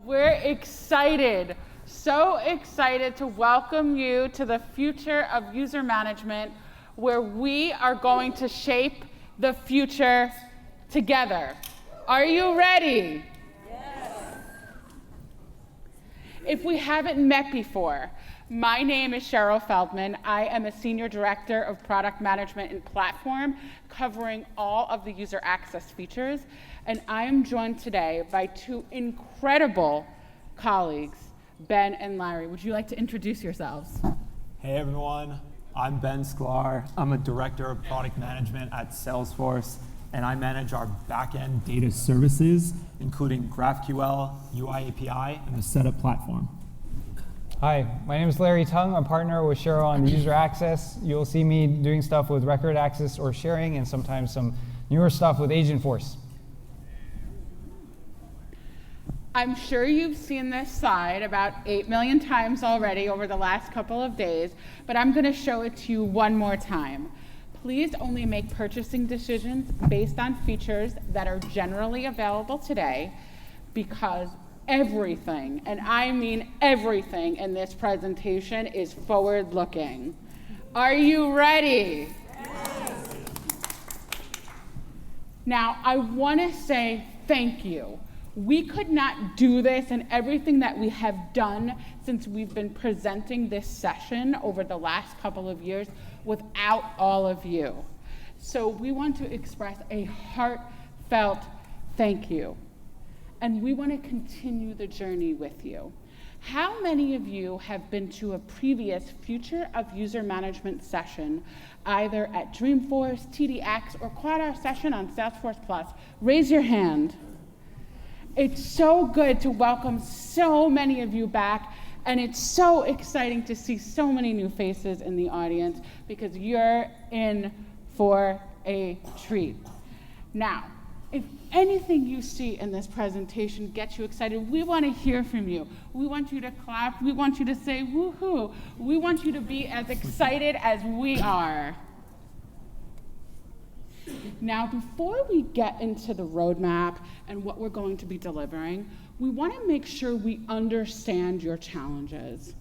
We're excited, so excited to welcome you to the future of user management, where we are going to shape the future together. Are you ready? Yes. If we haven't met before, my name is Cheryl Feldman. I am a Senior Director of Product Management and Platform, covering all of the user access features. And I am joined today by two incredible colleagues, Ben and Larry. Would you like to introduce yourselves? Hey everyone, I'm Ben Sklar. I'm a Director of Product Management at Salesforce, and I manage our back-end data services, including GraphQL, UI API, and the setup platform. Hi, my name is Larry Tung. I'm a partner with Cheryl on the user access. You'll see me doing stuff with record access or sharing, and sometimes some newer stuff with Agentforce. I'm sure you've seen this slide about 8 million times already over the last couple of days, but I'm going to show it to you one more time. Please only make purchasing decisions based on features that are generally available today, because everything, and I mean everything in this presentation, is forward-looking. Are you ready? Yes. Now, I want to say thank you. We could not do this and everything that we have done since we've been presenting this session over the last couple of years without all of you. So we want to express a heartfelt thank you. And we want to continue the journey with you. How many of you have been to a previous Future of User Management session, either at Dreamforce, TDX, or Quad-R session on Salesforce Plus? Raise your hand. It's so good to welcome so many of you back, and it's so exciting to see so many new faces in the audience, because you're in for a treat. Now, if anything you see in this presentation gets you excited, we want to hear from you. We want you to clap. We want you to say woohoo. We want you to be as excited as we are. Now, before we get into the roadmap and what we're going to be delivering, we want to make sure we understand your challenges.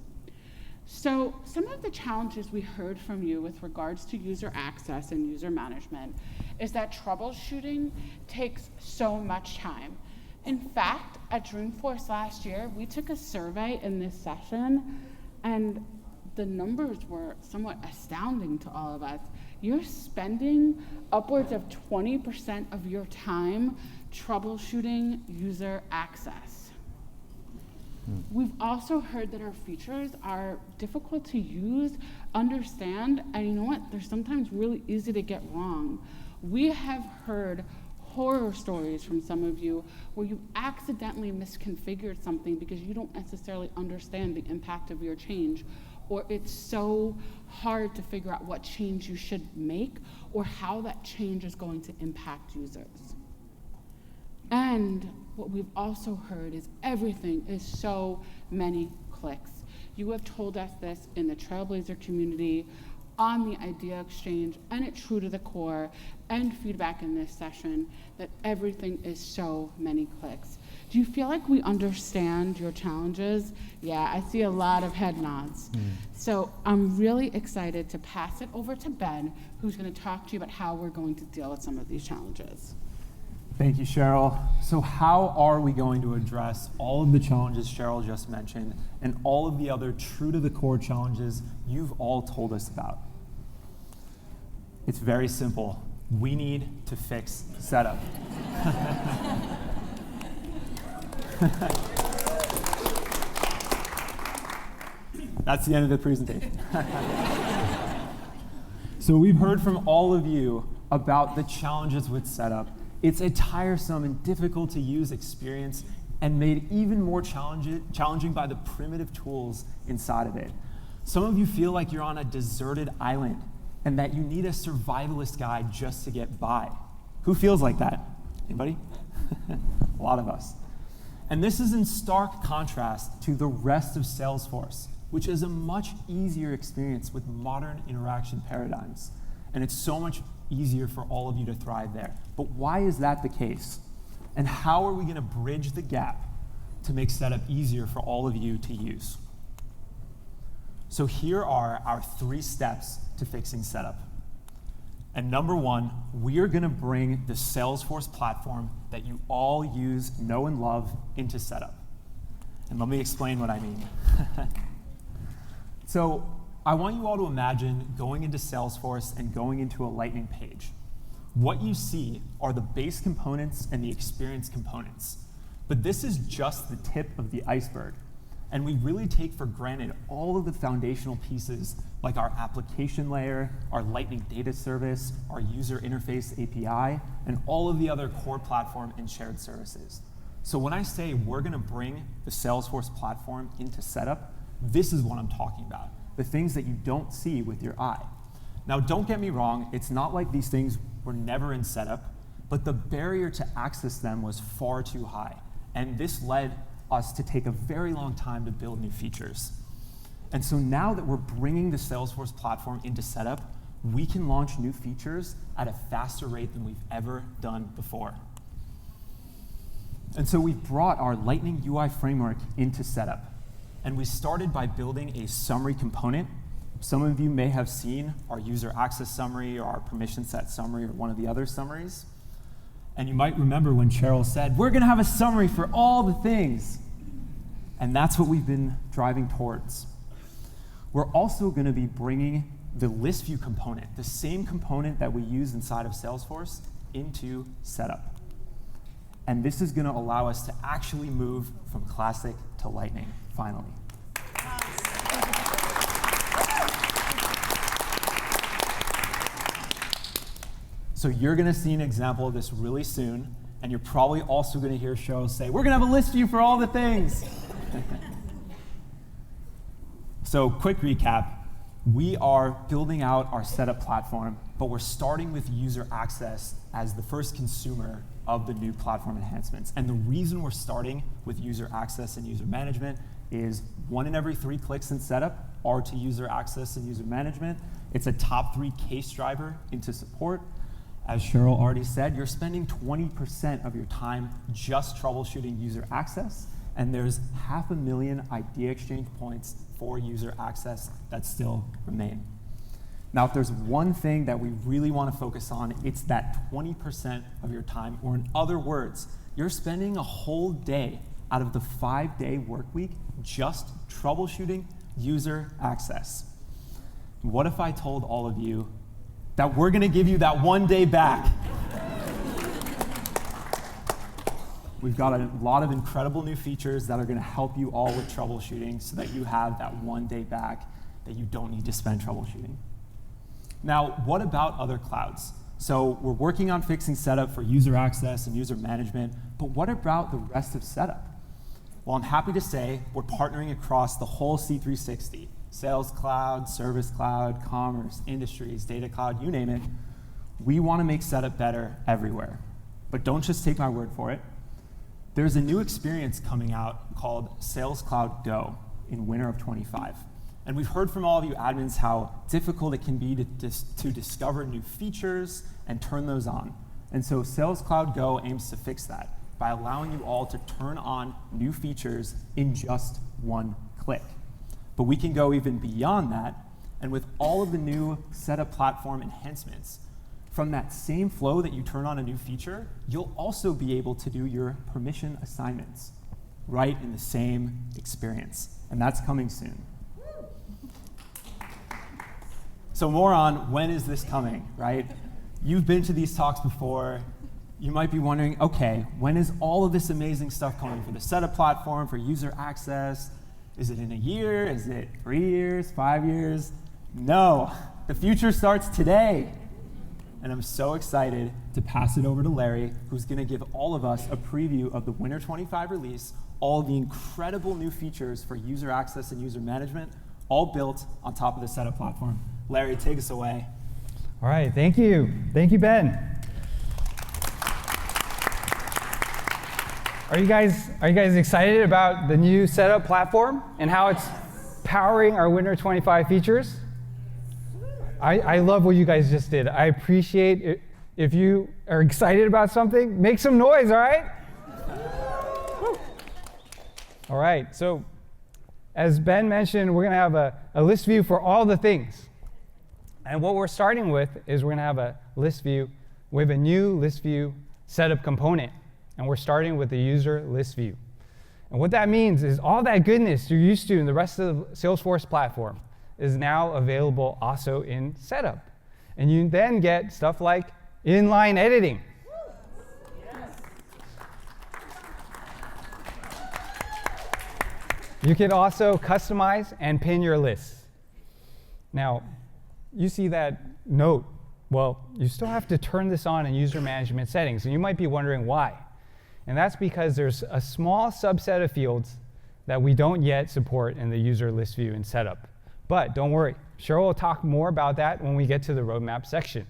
So some of the challenges we heard from you with regards to user access and user management is that troubleshooting takes so much time. In fact, at Dreamforce last year, we took a survey in this session, and the numbers were somewhat astounding to all of us. You're spending upwards of 20% of your time troubleshooting user access. We've also heard that our features are difficult to use, understand, and you know what? They're sometimes really easy to get wrong. We have heard horror stories from some of you where you accidentally misconfigured something because you don't necessarily understand the impact of your change, or it's so hard to figure out what change you should make or how that change is going to impact users. And what we've also heard is everything is so many clicks. You have told us this in the Trailblazer community, on the Idea Exchange, and at True to the Core, and feedback in this session, that everything is so many clicks. Do you feel like we understand your challenges? Yeah, I see a lot of head nods. So I'm really excited to pass it over to Ben, who's going to talk to you about how we're going to deal with some of these challenges. Thank you, Cheryl. So how are we going to address all of the challenges Cheryl just mentioned and all of the other true to the core challenges you've all told us about? It's very simple. We need to fix setup. That's the end of the presentation. So we've heard from all of you about the challenges with setup. It's a tiresome and difficult to use experience, and made even more challenging by the primitive tools inside of it. Some of you feel like you're on a deserted island and that you need a survivalist guide just to get by. Who feels like that? Anybody? A lot of us. And this is in stark contrast to the rest of Salesforce, which is a much easier experience with modern interaction paradigms. And it's so much easier for all of you to thrive there. But why is that the case? And how are we going to bridge the gap to make setup easier for all of you to use. So here are our 3 steps to fixing setup. And number 1, we are going to bring the Salesforce platform that you all use, know, and love into setup. And let me explain what I mean. So I want you all to imagine going into Salesforce and going into a Lightning page. What you see are the base components and the experience components. But this is just the tip of the iceberg. And we really take for granted all of the foundational pieces like our application layer, our Lightning data service, our user interface API, and all of the other core platform and shared services. So when I say we're going to bring the Salesforce platform into setup, this is what I'm talking about, the things that you don't see with your eye. Now, don't get me wrong, it's not like these things were never in setup, but the barrier to access them was far too high. And this led us to take a very long time to build new features. And so now that we're bringing the Salesforce platform into setup, we can launch new features at a faster rate than we've ever done before. And so we've brought our Lightning UI framework into setup. And we started by building a summary component. Some of you may have seen our user access summary or our permission set summary or one of the other summaries. And you might remember when Cheryl said, we're going to have a summary for all the things. And that's what we've been driving towards. We're also going to be bringing the list view component, the same component that we use inside of Salesforce, into setup. And this is going to allow us to actually move from Classic to Lightning, finally. So you're going to see an example of this really soon, and you're probably also going to hear Cheryl say, we're going to have a list view for all the things. So quick recap. We are building out our setup platform, but we're starting with user access as the first consumer of the new platform enhancements. And the reason we're starting with user access and user management is 1 in every 3 clicks in setup are to user access and user management. It's a top 3 case driver into support. As Cheryl already said, you're spending 20% of your time just troubleshooting user access, and there's 500,000 idea exchange points for user access that still remain. Now, if there's one thing that we really want to focus on, it's that 20% of your time, or in other words, you're spending a whole day out of the 5-day work week just troubleshooting user access. What if I told all of you that we're going to give you that 1 day back? We've got a lot of incredible new features that are going to help you all with troubleshooting so that you have that 1 day back that you don't need to spend troubleshooting. Now, what about other clouds? So we're working on fixing setup for user access and user management, but what about the rest of setup? Well, I'm happy to say we're partnering across the whole C360. Sales Cloud, Service Cloud, Commerce, Industries, Data Cloud, you name it. We want to make setup better everywhere. But don't just take my word for it. There's a new experience coming out called Sales Cloud Go in winter of 25. And we've heard from all of you admins how difficult it can be to discover new features and turn those on. And so Sales Cloud Go aims to fix that by allowing you all to turn on new features in just 1 click. But we can go even beyond that, and with all of the new setup platform enhancements, from that same flow that you turn on a new feature, you'll also be able to do your permission assignments right in the same experience. And that's coming soon. So more on when is this coming, right? You've been to these talks before. You might be wondering, okay, when is all of this amazing stuff coming for the setup platform, for user access? Is it in a year? Is it 3 years, 5 years? No, the future starts today. And I'm so excited to pass it over to Larry, who's going to give all of us a preview of the Winter 25 release, all the incredible new features for user access and user management, all built on top of the setup platform. Larry, take us away. All right, thank you. Thank you, Ben. Are you guys excited about the new setup platform and how it's powering our Winter 25 features? I love what you guys just did. I appreciate it. If you are excited about something, make some noise, all right? All right, so as Ben mentioned, we're going to have a list view for all the things. And what we're starting with is we're going to have a list view. We have a new list view setup component, and we're starting with the user list view. And what that means is all that goodness you're used to in the rest of the Salesforce platform is now available also in setup. And you then get stuff like inline editing. You can also customize and pin your lists. Now, you see that note. Well, you still have to turn this on in user management settings, and you might be wondering why. And that's because there's a small subset of fields that we don't yet support in the user list view in setup. But don't worry, Cheryl will talk more about that when we get to the roadmap section.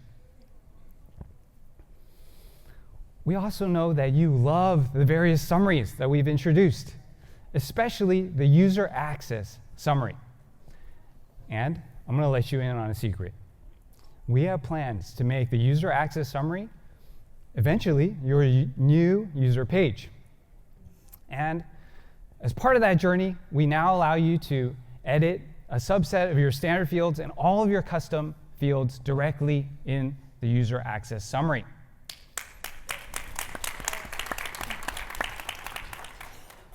We also know that you love the various summaries that we've introduced, especially the user access summary. And I'm going to let you in on a secret. We have plans to make the user access summary eventually your new user page. And as part of that journey, we now allow you to edit a subset of your standard fields and all of your custom fields directly in the user access summary.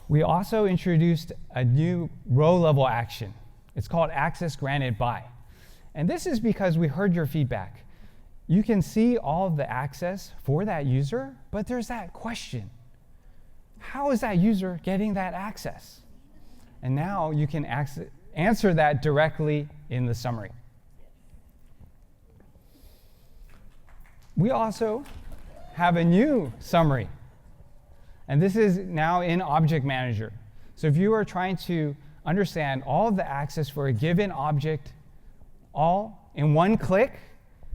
We also introduced a new row-level action. It's called Access Granted By. And this is because we heard your feedback. You can see all of the access for that user, but there's that question. How is that user getting that access? And now you can answer that directly in the summary. We also have a new summary. And this is now in Object Manager. So if you are trying to understand all of the access for a given object all in one click,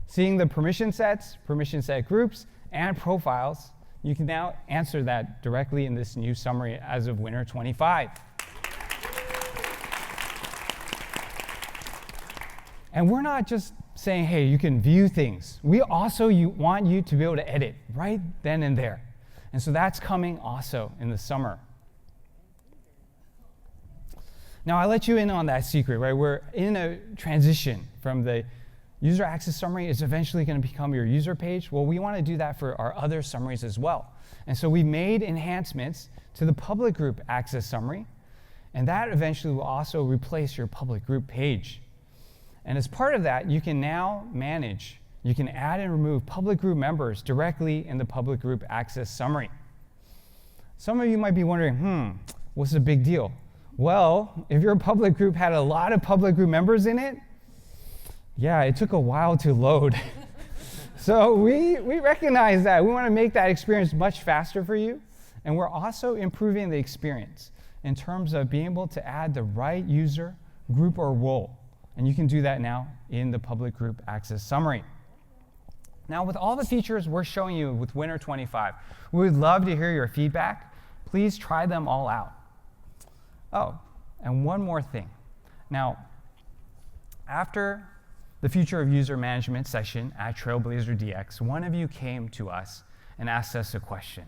seeing the permission sets, permission set groups, and profiles, you can now answer that directly in this new summary as of Winter 25. And we're not just saying, hey, you can view things. We also want you to be able to edit right then and there. And so that's coming also in the summer. Now, I let you in on that secret, right? We're in a transition from the user access summary is eventually going to become your user page. Well, we want to do that for our other summaries as well. And so we made enhancements to the public group access summary, and that eventually will also replace your public group page. And as part of that, you can now manage, you can add and remove public group members directly in the public group access summary. Some of you might be wondering, what's the big deal? Well, if your public group had a lot of public group members in it, yeah, it took a while to load. So we recognize that. We want to make that experience much faster for you. And we're also improving the experience in terms of being able to add the right user, group, or role. And you can do that now in the public group access summary. Now, with all the features we're showing you with Winter 25, we would love to hear your feedback. Please try them all out. Oh, and one more thing. Now, after the Future of User Management session at Trailblazer DX, one of you came to us and asked us a question.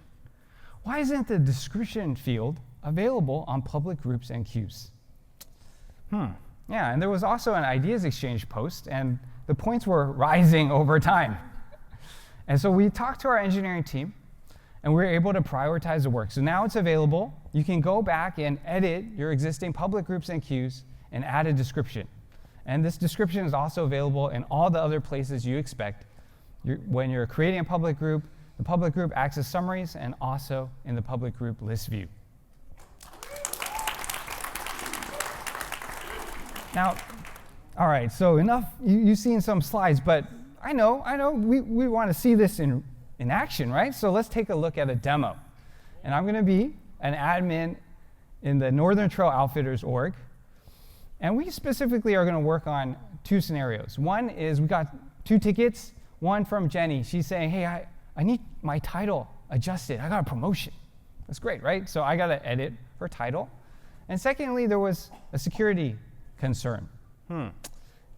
Why isn't the description field available on public groups and queues? Yeah, and there was also an ideas exchange post, and the points were rising over time. And so we talked to our engineering team, and we were able to prioritize the work. So now it's available. You can go back and edit your existing public groups and queues and add a description. And this description is also available in all the other places you expect when you're creating a public group, the public group access summaries, and also in the public group list view. Now, all right, so enough, you've seen some slides, but I know, we want to see this in action, right? So let's take a look at a demo. And I'm going to be an admin in the Northern Trail Outfitters org. And we specifically are going to work on two scenarios. One is we got 2 tickets, one from Jenny. She's saying, hey, I need my title adjusted. I got a promotion. That's great, right? So I got to edit her title. And secondly, there was a security concern.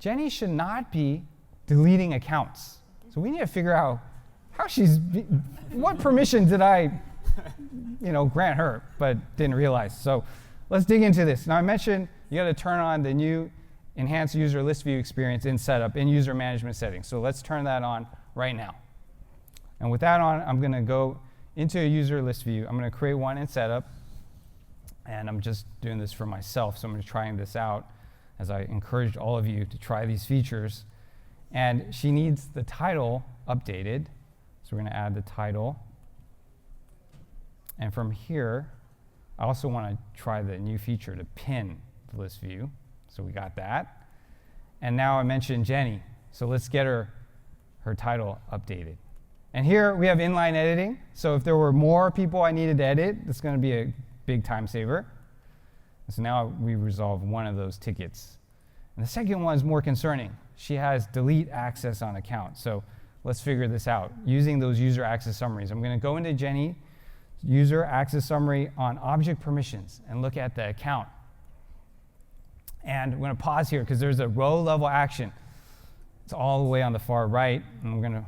Jenny should not be deleting accounts. So we need to figure out how what permission did I grant her, but didn't realize. So let's dig into this. Now I mentioned you got to turn on the new enhanced user list view experience in setup in user management settings. So let's turn that on right now. And with that on, I'm going to go into a user list view. I'm going to create one in setup. And I'm just doing this for myself, so I'm going to try this out as I encourage all of you to try these features. And she needs the title updated. So we're going to add the title. And from here, I also want to try the new feature to pin the list view. So we got that. And now I mentioned Jenny. So let's get her title updated. And here we have inline editing. So if there were more people I needed to edit, it's going to be a big time saver. So now we resolve one of those tickets. And the second one is more concerning. She has delete access on account. So let's figure this out using those user access summaries. I'm going to go into Jenny, user access summary on object permissions, and look at the account. And I'm going to pause here because there's a row level action. It's all the way on the far right. And we're going to,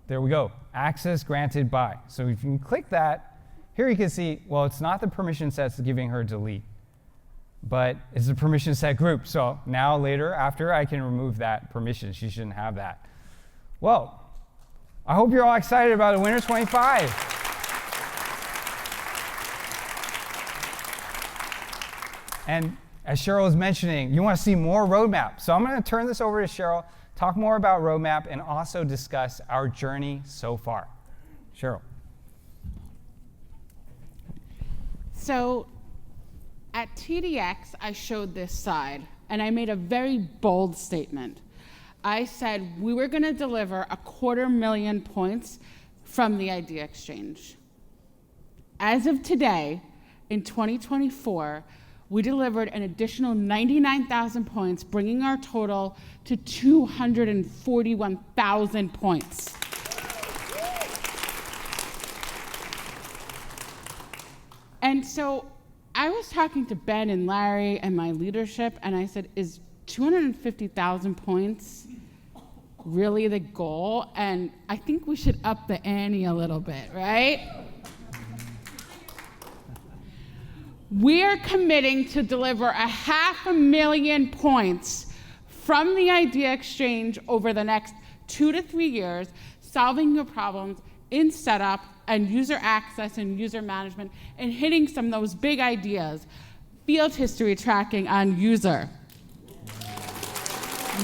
there we go, access granted by. So if you can click that, here you can see, well, it's not the permission sets giving her delete, but it's the permission set group. So now later, after, I can remove that permission. She shouldn't have that. Well, I hope you're all excited about the Winter 25. And as Cheryl was mentioning, you want to see more roadmap. So I'm going to turn this over to Cheryl, talk more about roadmap, and also discuss our journey so far. Cheryl. So at TDX, I showed this slide, and I made a very bold statement. I said we were going to deliver 250,000 points from the Idea Exchange. As of today, in 2024, we delivered an additional 99,000 points, bringing our total to 241,000 points. And so I was talking to Ben and Larry and my leadership, and I said, is 250,000 points really the goal? And I think we should up the ante a little bit, right? We're committing to deliver 500,000 points from the Idea Exchange over the next 2 to 3 years, solving your problems in setup and user access and user management, and hitting some of those big ideas. Field history tracking on user.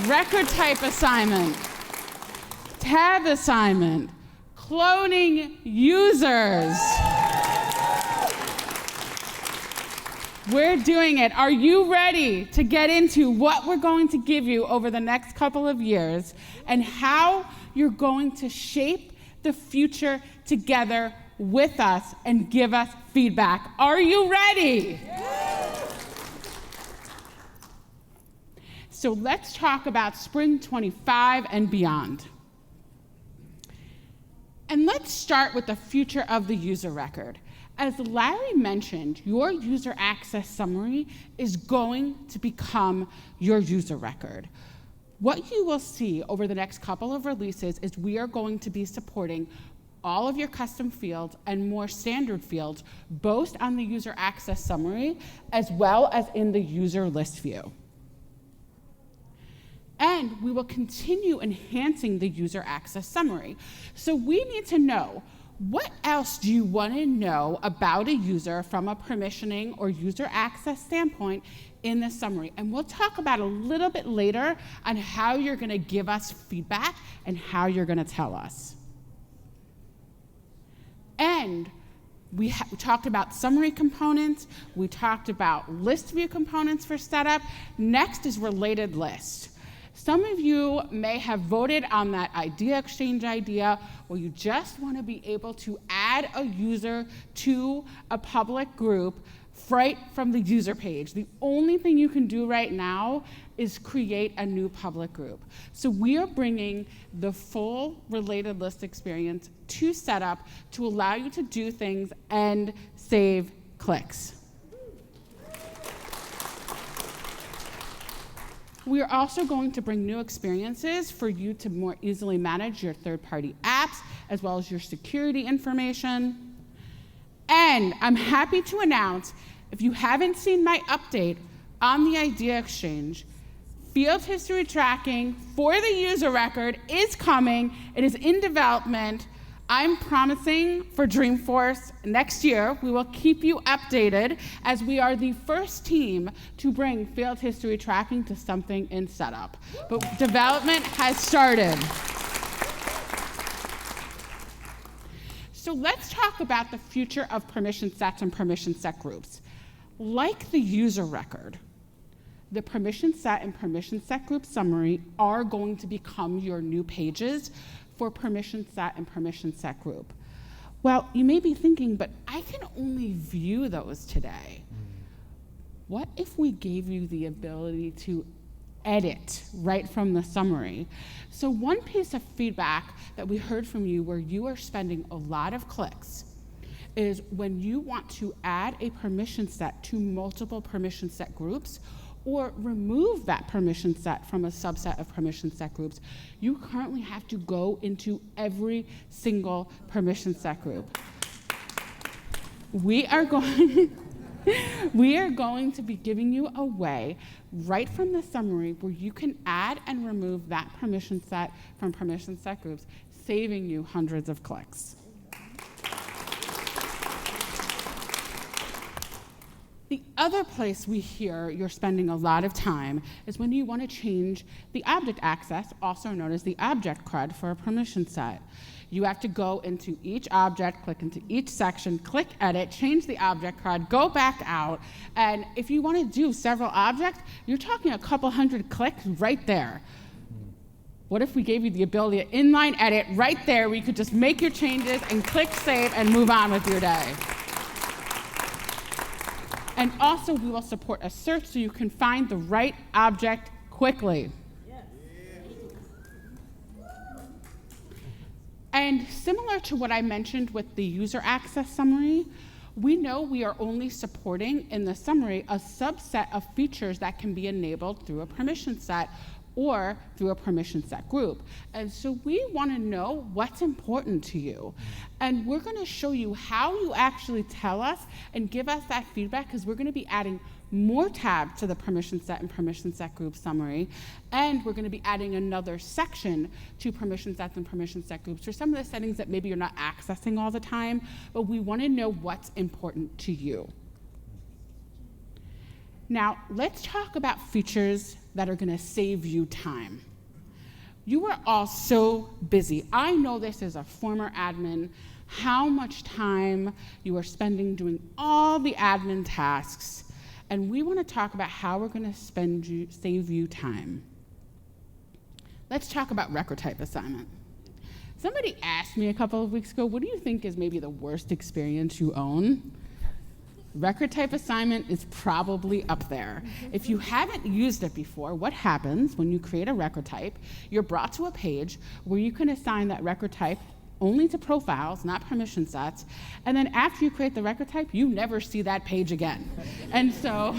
Record type assignment. Tab assignment. Cloning users. We're doing it. Are you ready to get into what we're going to give you over the next couple of years and how you're going to shape the future together with us and give us feedback? Are you ready? So let's talk about Spring 25 and beyond. And let's start with the future of the user record. As Larry mentioned, your user access summary is going to become your user record. What you will see over the next couple of releases is we are going to be supporting all of your custom fields and more standard fields, both on the user access summary as well as in the user list view. And we will continue enhancing the user access summary. So we need to know, what else do you want to know about a user from a permissioning or user access standpoint in the summary? And we'll talk about a little bit later on how you're going to give us feedback and how you're going to tell us. And we talked about summary components. We talked about list view components for setup. Next is related list. Some of you may have voted on that Idea Exchange idea where you just want to be able to add a user to a public group right from the user page. The only thing you can do right now is create a new public group. So we are bringing the full related list experience to setup to allow you to do things and save clicks. We are also going to bring new experiences for you to more easily manage your third-party apps as well as your security information. And I'm happy to announce if you haven't seen my update on the Idea Exchange, field history tracking for the user record is coming. It is in development. I'm promising for Dreamforce next year, we will keep you updated as we are the first team to bring field history tracking to something in setup. But development has started. So let's talk about the future of permission sets and permission set groups. Like the user record, the permission set and permission set group summary are going to become your new pages for permission set and permission set group. Well, you may be thinking, but I can only view those today. What if we gave you the ability to edit right from the summary? So one piece of feedback that we heard from you where you are spending a lot of clicks is when you want to add a permission set to multiple permission set groups or remove that permission set from a subset of permission set groups, you currently have to go into every single permission set group. We are going to be giving you a way right from the summary where you can add and remove that permission set from permission set groups, saving you hundreds of clicks. The other place we hear you're spending a lot of time is when you want to change the object access, also known as the object CRUD, for a permission set. You have to go into each object, click into each section, click edit, change the object CRUD, go back out, and if you want to do several objects, you're talking a couple hundred clicks right there. What if we gave you the ability to inline edit right there where you could just make your changes and click save and move on with your day? And also, we will support a search so you can find the right object quickly. Yes. And similar to what I mentioned with the user access summary, we know we are only supporting in the summary a subset of features that can be enabled through a permission set or through a permission set group. And so we want to know what's important to you. And we're going to show you how you actually tell us and give us that feedback, because we're going to be adding more tabs to the permission set and permission set group summary. And we're going to be adding another section to permission sets and permission set groups for some of the settings that maybe you're not accessing all the time, but we want to know what's important to you. Now, let's talk about features that are going to save you time. You are all so busy. I know this as a former admin, how much time you are spending doing all the admin tasks, and we want to talk about how we're going to save you time. Let's talk about record type assignment. Somebody asked me a couple of weeks ago, what do you think is maybe the worst experience you own? Record type assignment is probably up there. If you haven't used it before, what happens when you create a record type? You're brought to a page where you can assign that record type only to profiles, not permission sets, and then after you create the record type, you never see that page again. And so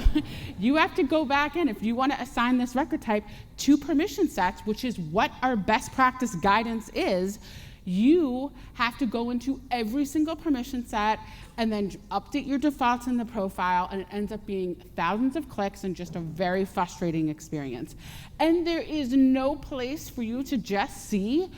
you have to go back in, if you want to assign this record type to permission sets, which is what our best practice guidance is, you have to go into every single permission set and then update your defaults in the profile, and it ends up being thousands of clicks and just a very frustrating experience. And there is no place for you to just see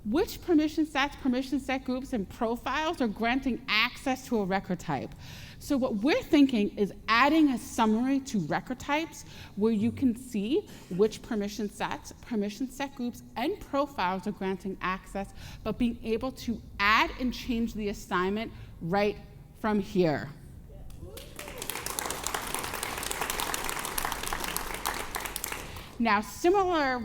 which permission sets, permission set groups, and profiles are granting access to a record type. So what we're thinking is adding a summary to record types where you can see which permission sets, permission set groups, and profiles are granting access, but being able to add and change the assignment right from here. Now,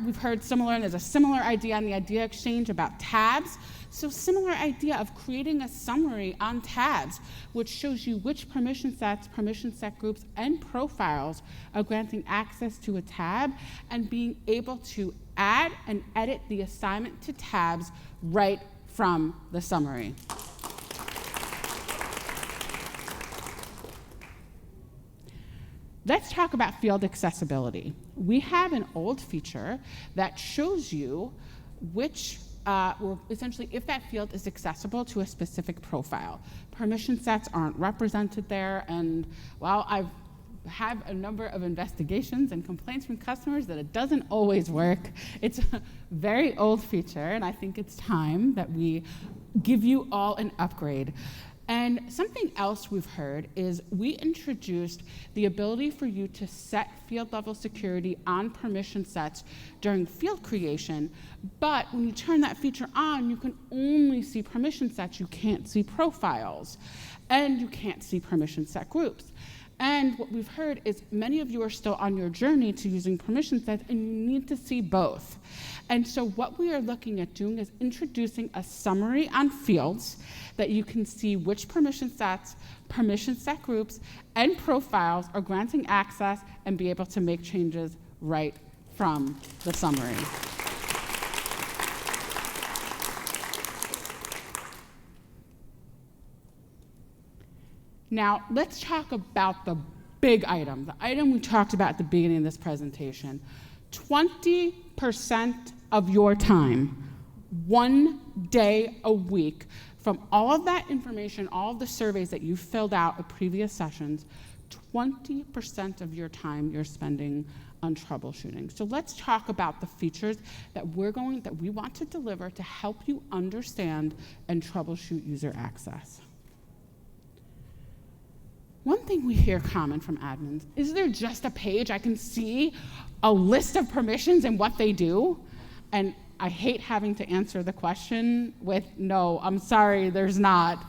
we've heard similar, and there's a similar idea on the Idea Exchange about tabs. So similar idea of creating a summary on tabs, which shows you which permission sets, permission set groups, and profiles are granting access to a tab, and being able to add and edit the assignment to tabs right from the summary. Let's talk about field accessibility. We have an old feature that shows you which essentially if that field is accessible to a specific profile. Permission sets aren't represented there, and while I've have a number of investigations and complaints from customers that it doesn't always work. It's a very old feature, and I think it's time that we give you all an upgrade. And something else we've heard is we introduced the ability for you to set field level security on permission sets during field creation, but when you turn that feature on, you can only see permission sets, you can't see profiles, and you can't see permission set groups. And what we've heard is many of you are still on your journey to using permission sets, and you need to see both. And so what we are looking at doing is introducing a summary on fields that you can see which permission sets, permission set groups, and profiles are granting access and be able to make changes right from the summary. Now, let's talk about the big item, the item we talked about at the beginning of this presentation. 20% of your time, 1 day a week, from all of that information, all of the surveys that you filled out at previous sessions, 20% of your time you're spending on troubleshooting. So let's talk about the features that we want to deliver to help you understand and troubleshoot user access. One thing we hear common from admins, is there just a page I can see a list of permissions and what they do? And I hate having to answer the question with, no, I'm sorry, there's not.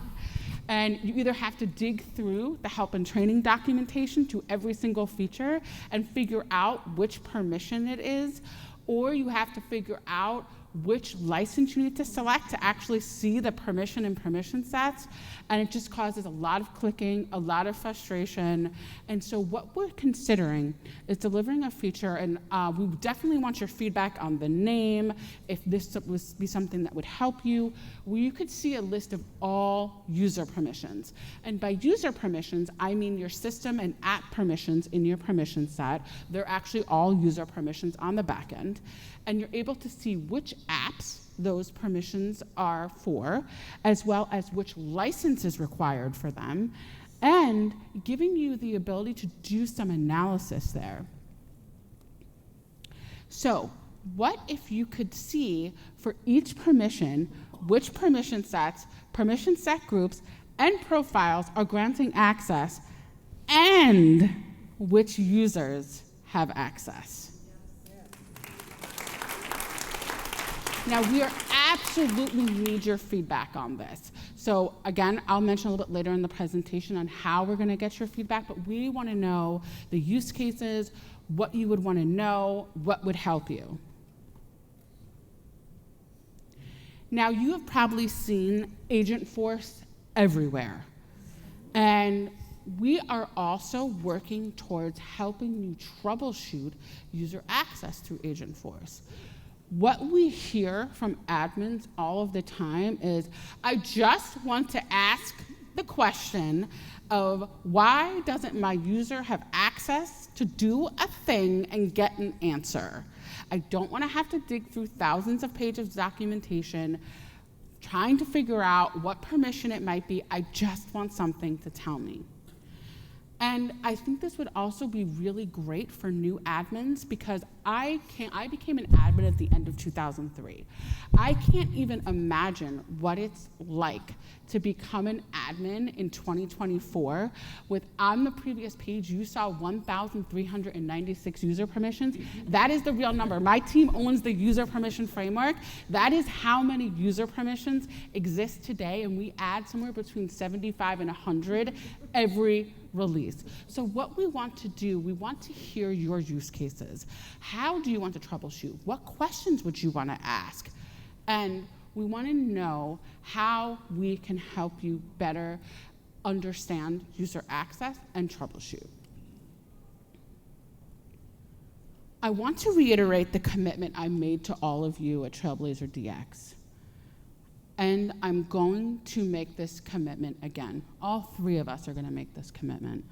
And you either have to dig through the help and training documentation to every single feature and figure out which permission it is, or you have to figure out which license you need to select to actually see the permission and permission sets, and it just causes a lot of clicking, a lot of frustration. And so what we're considering is delivering a feature, and we definitely want your feedback on the name, if this would be something that would help you, where you could see a list of all user permissions. And by user permissions, I mean your system and app permissions in your permission set. They're actually all user permissions on the back end. And you're able to see which apps those permissions are for, as well as which license is required for them, and giving you the ability to do some analysis there. So, what if you could see for each permission which permission sets, permission set groups, and profiles are granting access, and which users have access? Now, we absolutely need your feedback on this. So again, I'll mention a little bit later in the presentation on how we're going to get your feedback, but we want to know the use cases, what you would want to know, what would help you. Now, you have probably seen Dreamforce everywhere. And we are also working towards helping you troubleshoot user access through Dreamforce. What we hear from admins all of the time is, I just want to ask the question of why doesn't my user have access to do a thing and get an answer? I don't want to have to dig through thousands of pages of documentation trying to figure out what permission it might be. I just want something to tell me. And I think this would also be really great for new admins, because I became an admin at the end of 2003. I can't even imagine what it's like to become an admin in 2024 with, on the previous page, you saw 1,396 user permissions. That is the real number. My team owns the user permission framework. That is how many user permissions exist today, and we add somewhere between 75 and 100 every release. So what we want to do, we want to hear your use cases. How do you want to troubleshoot? What questions would you want to ask? And we want to know how we can help you better understand user access and troubleshoot. I want to reiterate the commitment I made to all of you at Trailblazer DX. And I'm going to make this commitment again. All three of us are going to make this commitment.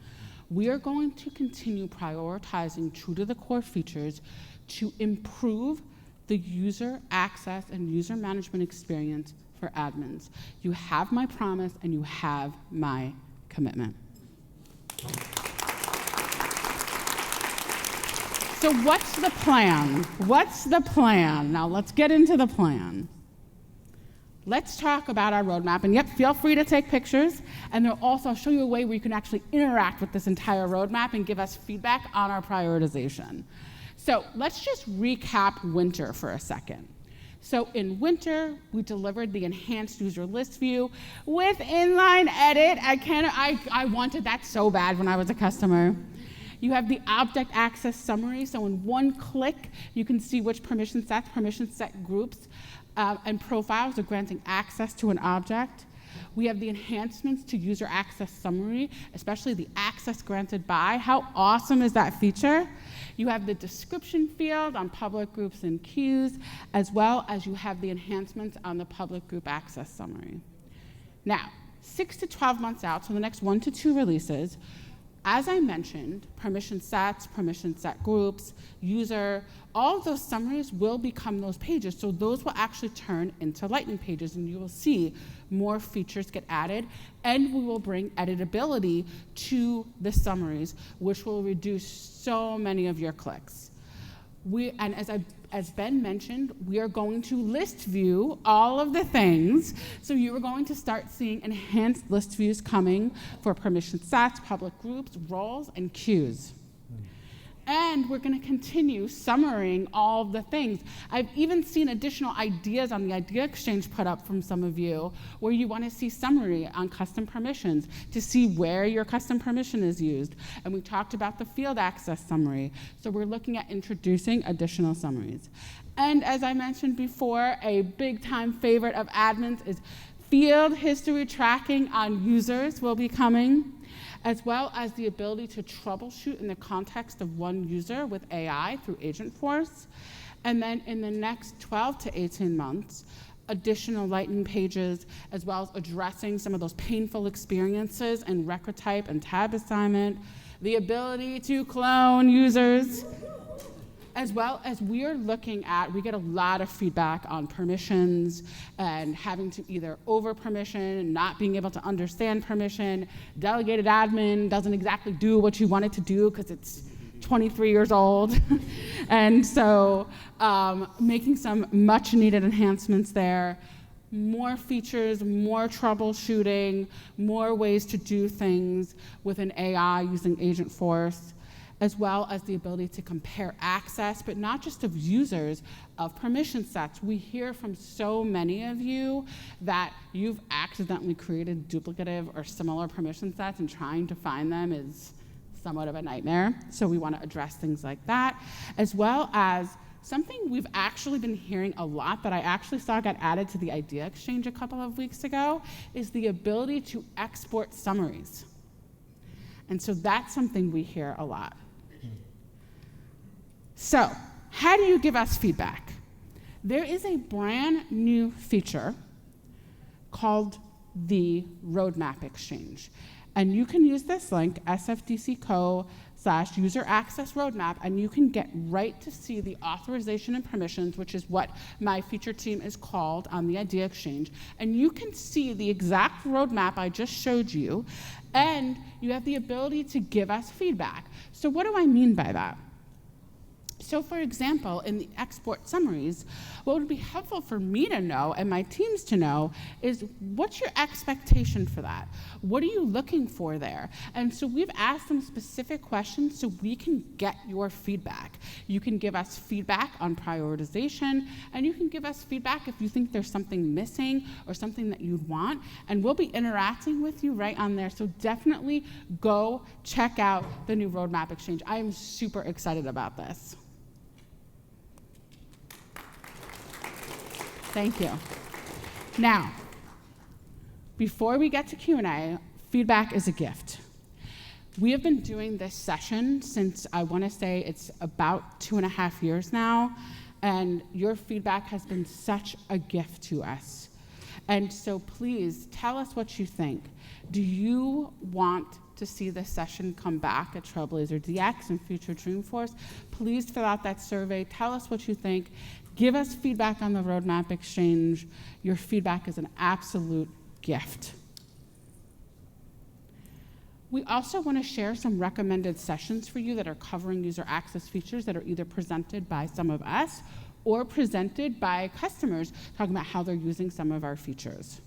We are going to continue prioritizing true to the core features to improve the user access and user management experience for admins. You have my promise and you have my commitment. So what's the plan? What's the plan? Now let's get into the plan. Let's talk about our roadmap, and yep, feel free to take pictures, and they'll also show you a way where you can actually interact with this entire roadmap and give us feedback on our prioritization. So let's just recap winter for a second. So in winter, we delivered the enhanced user list view with inline edit. I wanted that so bad when I was a customer. You have the object access summary, so in one click, you can see which permission set groups, and profiles are granting access to an object. We have the enhancements to user access summary, especially the access granted by. How awesome is that feature? You have the description field on public groups and queues, as well as you have the enhancements on the public group access summary. Now, 6 to 12 months out, so the next 1 to 2 releases, as I mentioned, permission sets, permission set groups, user, all of those summaries will become those pages. So those will actually turn into Lightning pages, and you will see more features get added, and we will bring editability to the summaries, which will reduce so many of your clicks. And as Ben mentioned, we are going to list view all of the things. So you are going to start seeing enhanced list views coming for permission sets, public groups, roles, and queues. And we're going to continue summarizing all of the things. I've even seen additional ideas on the Idea Exchange put up from some of you where you want to see summary on custom permissions to see where your custom permission is used. And we talked about the field access summary. So we're looking at introducing additional summaries. And as I mentioned before, a big time favorite of admins is field history tracking on users will be coming, as well as the ability to troubleshoot in the context of one user with AI through Dreamforce. And then in the next 12 to 18 months, additional Lightning pages, as well as addressing some of those painful experiences in record type and tab assignment, the ability to clone users, as well as we get a lot of feedback on permissions and having to either over permission, not being able to understand permission, delegated admin doesn't exactly do what you want it to do because it's 23 years old. And so making some much needed enhancements there, more features, more troubleshooting, more ways to do things with an AI using Dreamforce, as well as the ability to compare access, but not just of users, of permission sets. We hear from so many of you that you've accidentally created duplicative or similar permission sets, and trying to find them is somewhat of a nightmare. So we want to address things like that, as well as something we've actually been hearing a lot that I actually saw got added to the Idea Exchange a couple of weeks ago, is the ability to export summaries. And so that's something we hear a lot. So, how do you give us feedback? There is a brand new feature called the Roadmap Exchange. And you can use this link, sfdcco/user access roadmap, and you can get right to see the authorization and permissions, which is what my feature team is called on the Idea Exchange. And you can see the exact roadmap I just showed you, and you have the ability to give us feedback. So what do I mean by that? So for example, in the export summaries, what would be helpful for me to know and my teams to know is, what's your expectation for that? What are you looking for there? And so we've asked them specific questions so we can get your feedback. You can give us feedback on prioritization, and you can give us feedback if you think there's something missing or something that you'd want, and we'll be interacting with you right on there. So definitely go check out the new Roadmap Exchange. I am super excited about this. Thank you. Now, before we get to Q&A, feedback is a gift. We have been doing this session since, I want to say it's about 2.5 years now, and your feedback has been such a gift to us. And so please tell us what you think. Do you want to see this session come back at Trailblazer DX and future Dreamforce? Please fill out that survey. Tell us what you think. Give us feedback on the roadmap exchange. Your feedback is an absolute gift. We also want to share some recommended sessions for you that are covering user access features that are either presented by some of us or presented by customers talking about how they're using some of our features.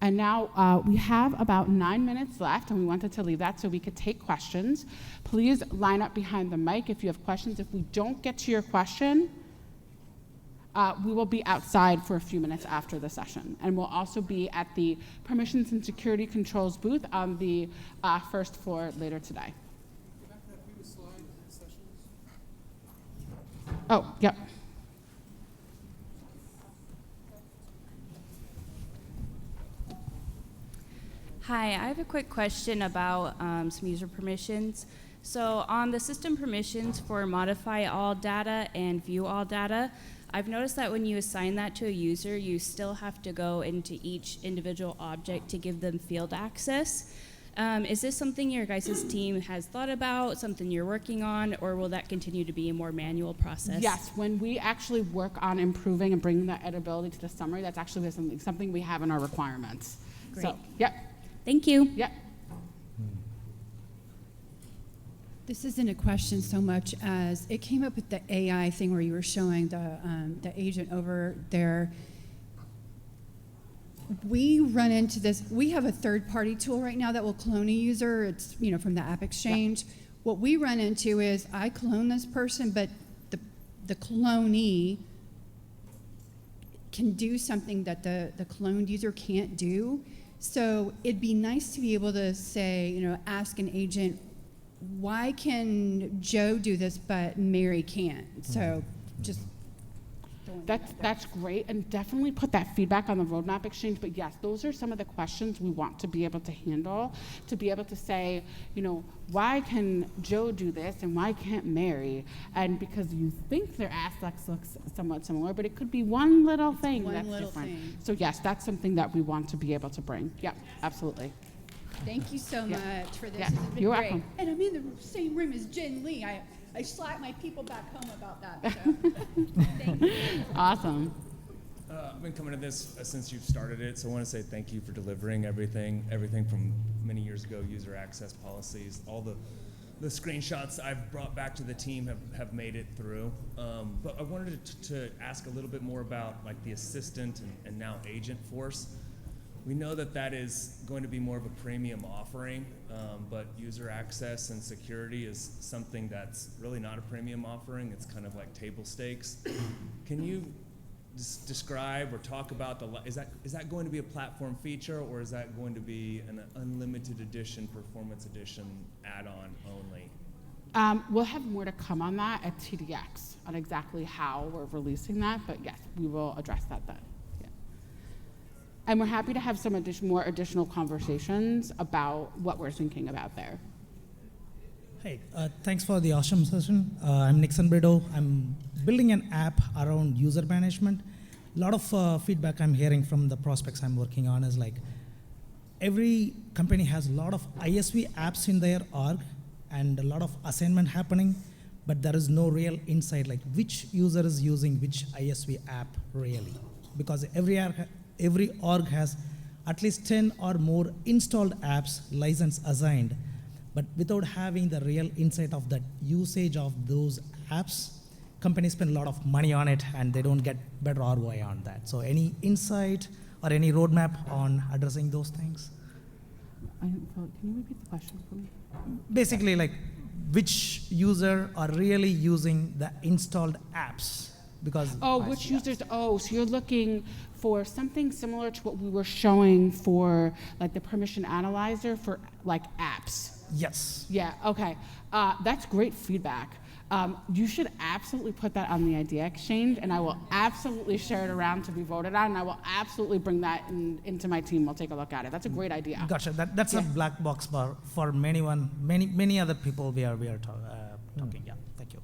And now we have about 9 minutes left, and we wanted to leave that so we could take questions. Please line up behind the mic if you have questions. If we don't get to your question, we will be outside for a few minutes after the session. And we'll also be at the Permissions and Security Controls booth on the first floor later today. Go back to that previous slide, sessions. Oh, yep. Hi, I have a quick question about some user permissions. So on the system permissions for modify all data and view all data, I've noticed that when you assign that to a user, you still have to go into each individual object to give them field access. Is this something your guys' team has thought about, something you're working on, or will that continue to be a more manual process? Yes, when we actually work on improving and bringing that editability to the summary, that's actually something we have in our requirements. Great. So, yep, Thank you. yep. This isn't a question so much as it came up with the AI thing where you were showing the agent over there. We run into this. We have a third-party tool right now that will clone a user. It's from the App Exchange. Yeah. What we run into is I clone this person, but the clonee can do something that the cloned user can't do. So it'd be nice to be able to say, ask an agent, why can Joe do this but Mary can't? So just that's great, and definitely put that feedback on the roadmap exchange. But yes, those are some of the questions we want to be able to handle, to be able to say, why can Joe do this and why can't Mary? And because you think their aspects look somewhat similar, but it could be one little thing that's different. So yes, that's something that we want to be able to bring. Yep, absolutely. Thank you so much for this. Yeah. This has been You're great. welcome. And I'm in the same room as Jen Lee. I slapped my people back home about that. So. Thank you. Awesome. I've been coming to this since you've started it, so I want to say thank you for delivering everything from many years ago, user access policies, all the screenshots I've brought back to the team have made it through. But I wanted to ask a little bit more about like the assistant and now agent force. We know that is going to be more of a premium offering, but user access and security is something that's really not a premium offering. It's kind of like table stakes. Can you describe or talk about is that going to be a platform feature, or is that going to be an unlimited edition, performance edition add-on only? We'll have more to come on that at TDX on exactly how we're releasing that, but yes, we will address that then. Yeah. And we're happy to have some more additional conversations about what we're thinking about there. Hey, thanks for the awesome session. I'm Nixon Brido. I'm building an app around user management. A lot of feedback I'm hearing from the prospects I'm working on is like every company has a lot of ISV apps in their org and a lot of assignment happening, but there is no real insight like which user is using which ISV app really. Because every org has at least 10 or more installed apps, license assigned, but without having the real insight of the usage of those apps, companies spend a lot of money on it and they don't get better ROI on that. So any insight or any roadmap on addressing those things? Can you repeat the question for me? Basically, like which user are really using the installed apps? Because which users? So you're looking for something similar to what we were showing for like the permission analyzer for like apps. Yes. Yeah, okay. That's great feedback. You should absolutely put that on the idea exchange, and I will absolutely share it around to be voted on, and I will absolutely bring that into my team. We'll take a look at it. That's a great idea. Gotcha. That's a black box for many other people we are talking. Yeah, thank you.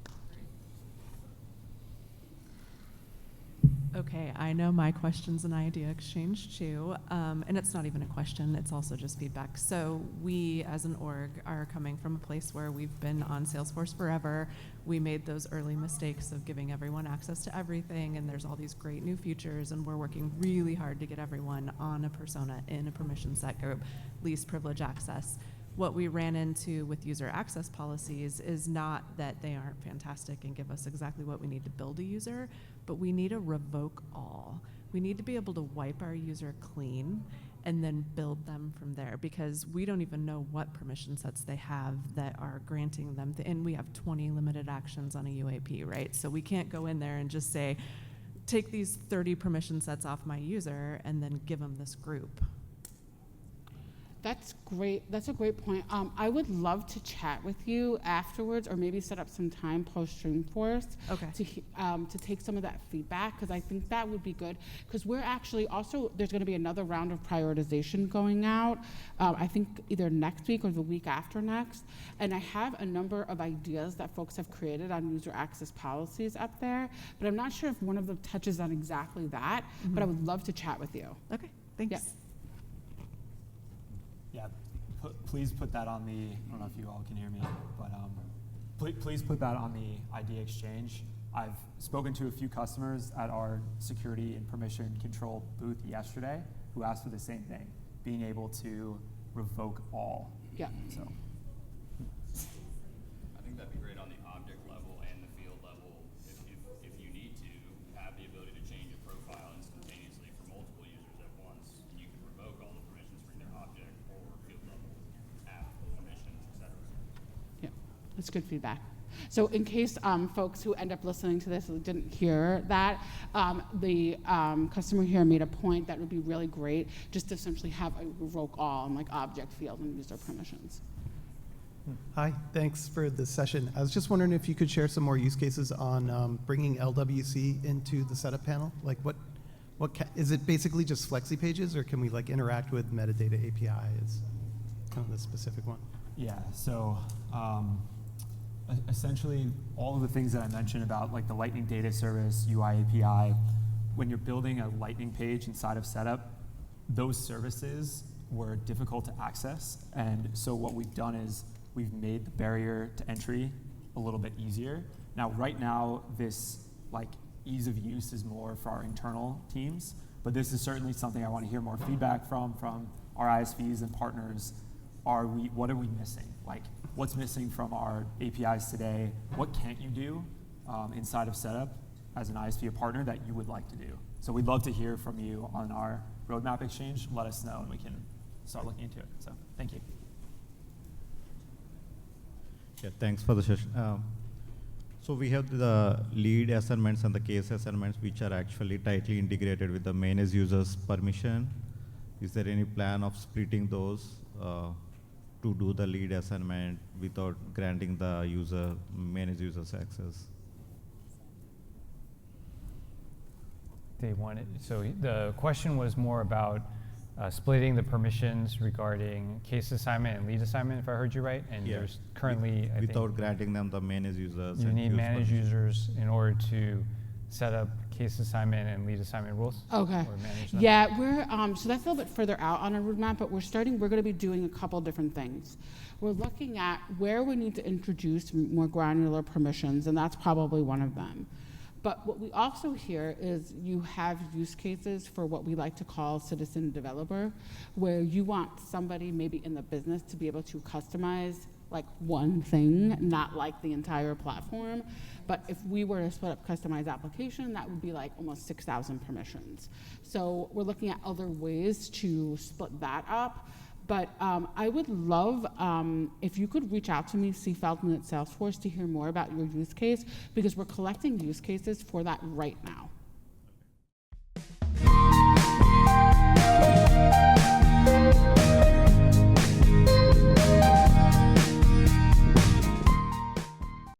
Okay, I know my question's an idea exchange too, and it's not even a question, it's also just feedback. So we as an org are coming from a place where we've been on Salesforce forever. We made those early mistakes of giving everyone access to everything, and there's all these great new features, and we're working really hard to get everyone on a persona in a permission set group, least privilege access. What we ran into with user access policies is not that they aren't fantastic and give us exactly what we need to build a user, but we need to revoke all. We need to be able to wipe our user clean and then build them from there, because we don't even know what permission sets they have that are granting them. And we have 20 limited actions on a UAP, right? So we can't go in there and just say, take these 30 permission sets off my user and then give them this group. That's great. That's a great point. I would love to chat with you afterwards, or maybe set up some time post Dreamforce to take some of that feedback, because I think that would be good. Because we're actually also, there's going to be another round of prioritization going out. I think either next week or the week after next. And I have a number of ideas that folks have created on user access policies up there, but I'm not sure if one of them touches on exactly that. But I would love to chat with you. Okay, thanks. Yeah. Yeah, please put that on the, I don't know if you all can hear me, but please put that on the idea exchange. I've spoken to a few customers at our security and permission control booth yesterday who asked for the same thing, being able to revoke all. Yeah. So. I think that'd be great on the object level and the field level. If you need to have the ability to change a profile instantaneously for multiple users at once, you can revoke all the permissions for either object or field level app permissions, etc. Yeah, that's good feedback. So in case folks who end up listening to this didn't hear that, the customer here made a point that would be really great just to essentially have a revoke all on like object, field, and user permissions. Hi, thanks for this session. I was just wondering if you could share some more use cases on bringing LWC into the setup panel. Like is it basically just flexi pages, or can we like interact with metadata API is kind of the specific one? Yeah, so essentially all of the things that I mentioned about like the Lightning Data Service, UI API, when you're building a Lightning page inside of setup, those services were difficult to access. And so what we've done is we've made the barrier to entry a little bit easier. Now, right now, this like ease of use is more for our internal teams, but this is certainly something I want to hear more feedback from our ISVs and partners. What are we missing? Like, what's missing from our APIs today? What can't you do inside of setup as an ISV or partner that you would like to do? So we'd love to hear from you on our roadmap exchange. Let us know and we can start looking into it. So thank you. Yeah, thanks for the session. So we have the lead assignments and the case assignments, which are actually tightly integrated with the manage users permission. Is there any plan of splitting those to do the lead assignment without granting the manage users access? So the question was more about splitting the permissions regarding case assignment and lead assignment, if I heard you right. And there's currently, without granting them the manage users. You need manage users in order to set up case assignment and lead assignment rules. Okay. Or manage them. Yeah, we're so that's a little bit further out on our roadmap, but we're going to be doing a couple different things. We're looking at where we need to introduce more granular permissions, and that's probably one of them. But what we also hear is you have use cases for what we like to call citizen developer, where you want somebody maybe in the business to be able to customize like one thing, not like the entire platform. But if we were to split up customized application, that would be like almost 6,000 permissions. So we're looking at other ways to split that up. But I would love if you could reach out to me, C. Feldman at Salesforce, to hear more about your use case, because we're collecting use cases for that right now.